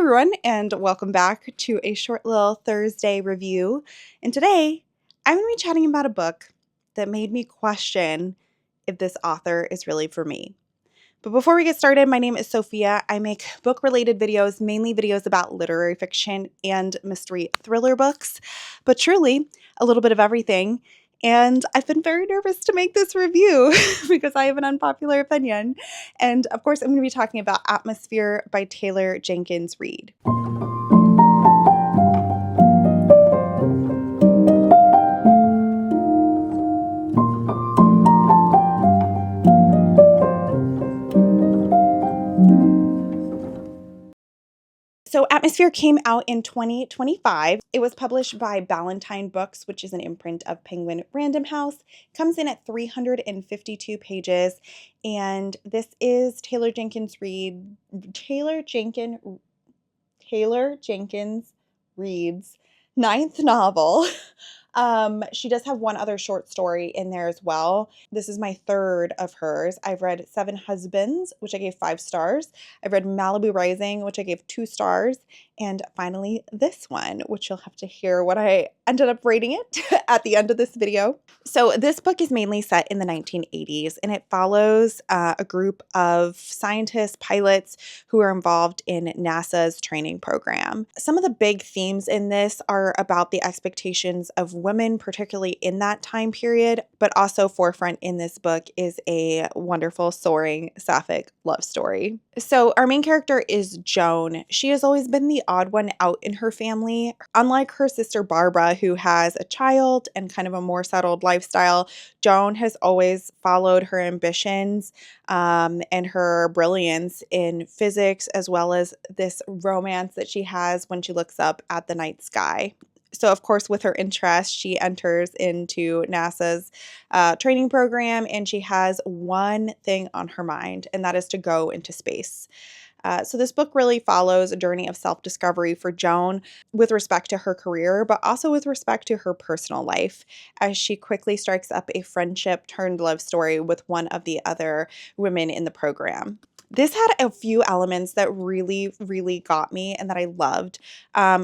everyone, and welcome back to a short little Thursday review. And today, I'm going to be chatting about a book that made me question if this author is really for me. But before we get started, my name is Sophia. I make book-related videos, mainly videos about literary fiction and mystery thriller books, but truly a little bit of everything. And I've been very nervous to make this review because I have an unpopular opinion. And of course, I'm going to be talking about Atmosphere by Taylor Jenkins Reid. So Atmosphere came out in 2025. It was published by Ballantine Books, which is an imprint of Penguin Random House. It comes in at 352 pages, and this is Taylor Jenkins Reid's ninth novel. She does have one other short story in there as well. This is my third of hers. I've read Seven Husbands, which I gave 5 stars. I've read Malibu Rising, which I gave 2 stars. And finally, this one, which you'll have to hear what I ended up rating it at the end of this video. So this book is mainly set in the 1980s, and it follows a group of scientists, pilots who are involved in NASA's training program. Some of the big themes in this are about the expectations of women, particularly in that time period, but also forefront in this book is a wonderful, soaring sapphic love story. So our main character is Joan. She has always been the odd one out in her family. Unlike her sister Barbara, who has a child and kind of a more settled lifestyle, Joan has always followed her ambitions and her brilliance in physics, as well as this romance that she has when she looks up at the night sky. So, of course, with her interest, she enters into NASA's training program, and she has one thing on her mind, and that is to go into space. So this book really follows a journey of self-discovery for Joan with respect to her career, but also with respect to her personal life, as she quickly strikes up a friendship turned love story with one of the other women in the program. This had a few elements that really, really got me and that I loved.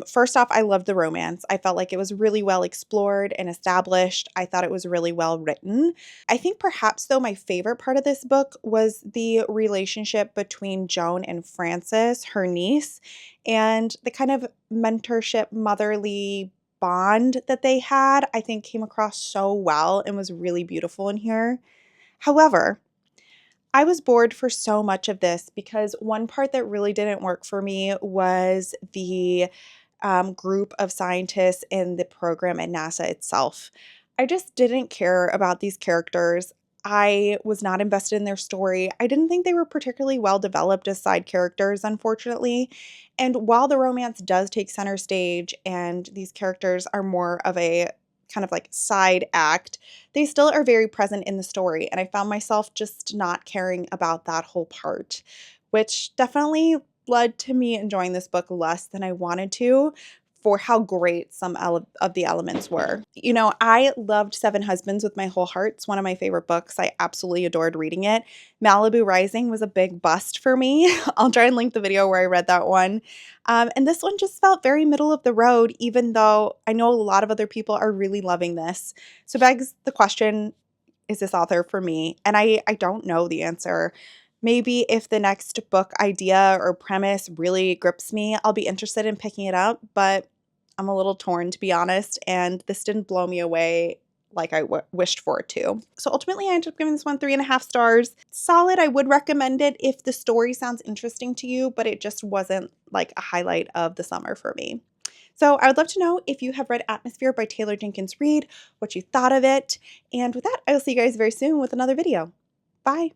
First off, I loved the romance. I felt like it was really well explored and established. I thought it was really well written. I think perhaps, though, my favorite part of this book was the relationship between Joan and Frances, her niece, and the kind of mentorship, motherly bond that they had, I think came across so well and was really beautiful in here. However, I was bored for so much of this because one part that really didn't work for me was the group of scientists in the program at NASA itself. I just didn't care about these characters. I was not invested in their story. I didn't think they were particularly well developed as side characters, unfortunately. And while the romance does take center stage and these characters are more of a kind of like side act, they still are very present in the story. And I found myself just not caring about that whole part, which definitely led to me enjoying this book less than I wanted to for how great some of the elements were. You know, I loved Seven Husbands with my whole heart. It's one of my favorite books. I absolutely adored reading it. Malibu Rising was a big bust for me. I'll try and link the video where I read that one. And this one just felt very middle of the road, even though I know a lot of other people are really loving this. So begs the question, is this author for me? And I don't know the answer. Maybe if the next book idea or premise really grips me, I'll be interested in picking it up, but I'm a little torn, to be honest, and this didn't blow me away like I wished for it to. So ultimately, I ended up giving this one 3.5 stars. Solid. I would recommend it if the story sounds interesting to you, but it just wasn't like a highlight of the summer for me. So I would love to know if you have read Atmosphere by Taylor Jenkins Reid, what you thought of it. And with that, I will see you guys very soon with another video. Bye.